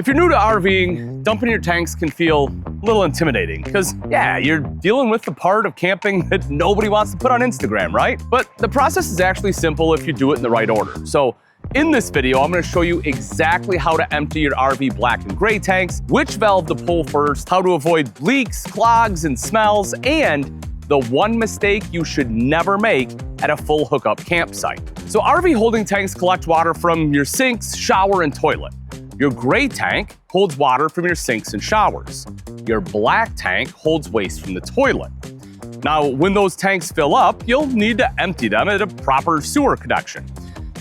If you're new to RVing, dumping your tanks can feel a little intimidating because, yeah, you're dealing with the part of camping that nobody wants to put on Instagram, right? But the process is actually simple if you do it in the right order. So in this video, I'm going to show you exactly how to empty your RV black and gray tanks, which valve to pull first, how to avoid leaks, clogs, and smells, and the one mistake you should never make at a full hookup campsite. So RV holding tanks collect water from your sinks, shower, and toilet. Your gray tank holds water from your sinks and showers. Your black tank holds waste from the toilet. Now, when those tanks fill up, you'll need to empty them at a proper sewer connection.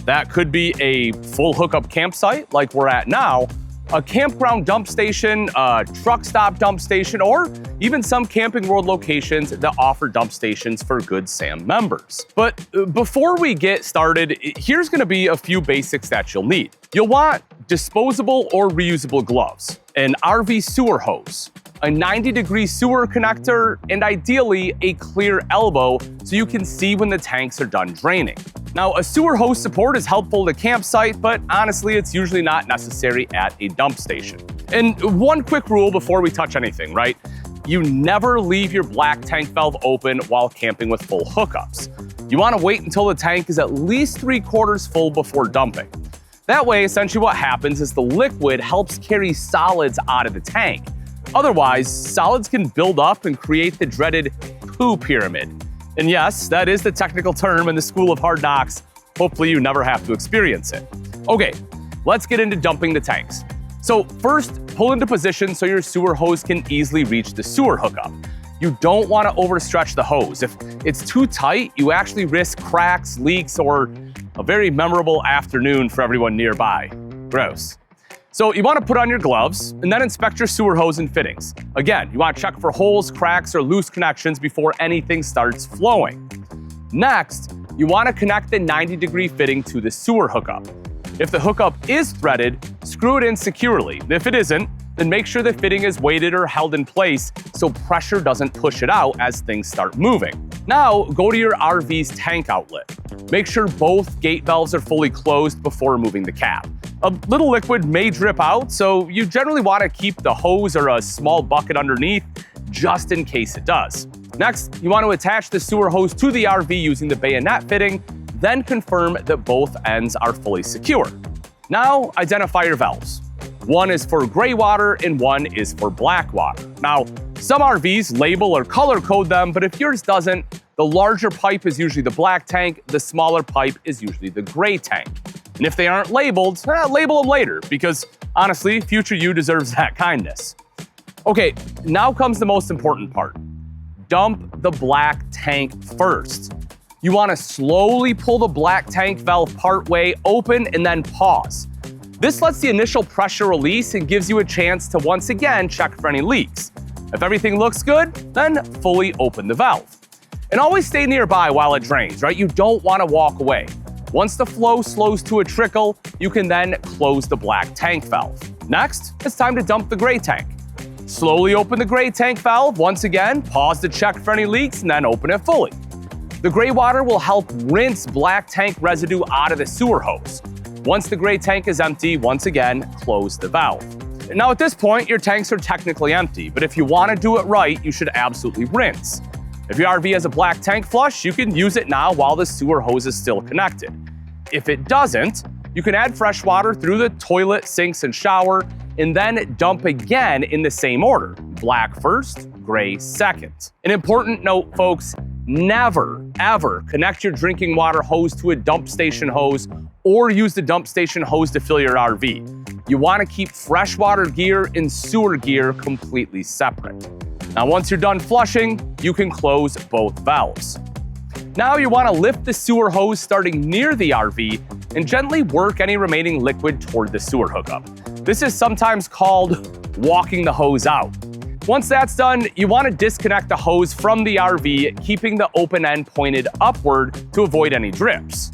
That could be a full hookup campsite like we're at now, a campground dump station, a truck stop dump station, or even some Camping World locations that offer dump stations for Good Sam members. But before we get started, here's gonna be a few basics that you'll need. You'll want disposable or reusable gloves, an RV sewer hose, a 90-degree sewer connector, and ideally a clear elbow so you can see when the tanks are done draining. Now, a sewer hose support is helpful at a campsite, but honestly, it's usually not necessary at a dump station. And one quick rule before we touch anything, right? You never leave your black tank valve open while camping with full hookups. You want to wait until the tank is at least 3/4 full before dumping. That way, essentially what happens is the liquid helps carry solids out of the tank. Otherwise, solids can build up and create the dreaded poo pyramid. And yes, that is the technical term in the School of Hard Knocks. Hopefully you never have to experience it. Okay, let's get into dumping the tanks. So first, pull into position so your sewer hose can easily reach the sewer hookup. You don't want to overstretch the hose. If it's too tight, you actually risk cracks, leaks, or a very memorable afternoon for everyone nearby. Gross. So you want to put on your gloves and then inspect your sewer hose and fittings. Again, you want to check for holes, cracks, or loose connections before anything starts flowing. Next, you want to connect the 90-degree fitting to the sewer hookup. If the hookup is threaded, screw it in securely. If it isn't, then make sure the fitting is weighted or held in place so pressure doesn't push it out as things start moving. Now, go to your RV's tank outlet. Make sure both gate valves are fully closed before removing the cap. A little liquid may drip out, so you generally want to keep the hose or a small bucket underneath just in case it does. Next, you want to attach the sewer hose to the RV using the bayonet fitting, then confirm that both ends are fully secure. Now, identify your valves. One is for gray water and one is for black water. Now, some RVs label or color code them, but if yours doesn't, the larger pipe is usually the black tank, the smaller pipe is usually the gray tank. And if they aren't labeled, label them later, because honestly, future you deserves that kindness. Okay, now comes the most important part. Dump the black tank first. You want to slowly pull the black tank valve partway open and then pause. This lets the initial pressure release and gives you a chance to once again check for any leaks. If everything looks good, then fully open the valve. And always stay nearby while it drains, right? You don't want to walk away. Once the flow slows to a trickle, you can then close the black tank valve. Next, it's time to dump the gray tank. Slowly open the gray tank valve. Once again, pause to check for any leaks and then open it fully. The gray water will help rinse black tank residue out of the sewer hose. Once the gray tank is empty, once again, close the valve. Now at this point, your tanks are technically empty, but if you want to do it right, you should absolutely rinse. If your RV has a black tank flush, you can use it now while the sewer hose is still connected. If it doesn't, you can add fresh water through the toilet, sinks, and shower, and then dump again in the same order. Black first, gray second. An important note, folks, never, ever connect your drinking water hose to a dump station hose or use the dump station hose to fill your RV. You want to keep freshwater gear and sewer gear completely separate. Now, once you're done flushing, you can close both valves. Now you want to lift the sewer hose starting near the RV and gently work any remaining liquid toward the sewer hookup. This is sometimes called walking the hose out. Once that's done, you want to disconnect the hose from the RV, keeping the open end pointed upward to avoid any drips.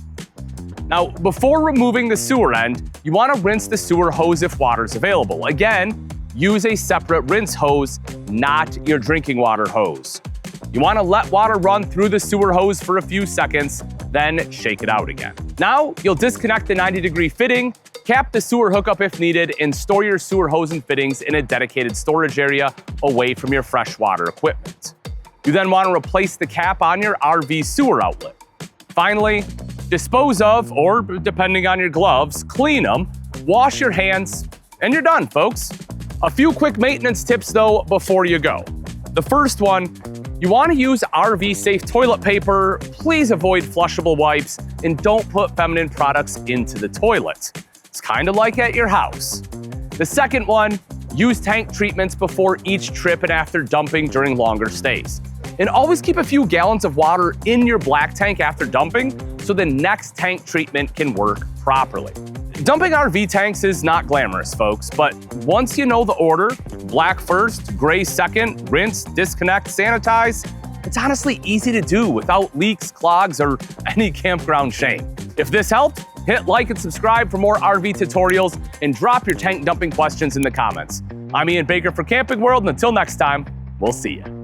Now, before removing the sewer end, you want to rinse the sewer hose if water's available. Again, use a separate rinse hose, not your drinking water hose. You want to let water run through the sewer hose for a few seconds, then shake it out again. Now, you'll disconnect the 90-degree fitting, Cap the sewer hookup if needed, and store your sewer hose and fittings in a dedicated storage area away from your freshwater equipment. You then want to replace the cap on your RV sewer outlet. Finally, dispose of, or depending on your gloves, clean them, wash your hands, and you're done, folks. A few quick maintenance tips though before you go. The first one, you want to use RV-safe toilet paper, please avoid flushable wipes, and don't put feminine products into the toilet. It's kind of like at your house. The second one, use tank treatments before each trip and after dumping during longer stays. And always keep a few gallons of water in your black tank after dumping so the next tank treatment can work properly. Dumping RV tanks is not glamorous, folks, but once you know the order, black first, gray second, rinse, disconnect, sanitize, it's honestly easy to do without leaks, clogs, or any campground shame. If this helped, hit like and subscribe for more RV tutorials and drop your tank dumping questions in the comments. I'm Ian Baker for Camping World, and until next time, we'll see you.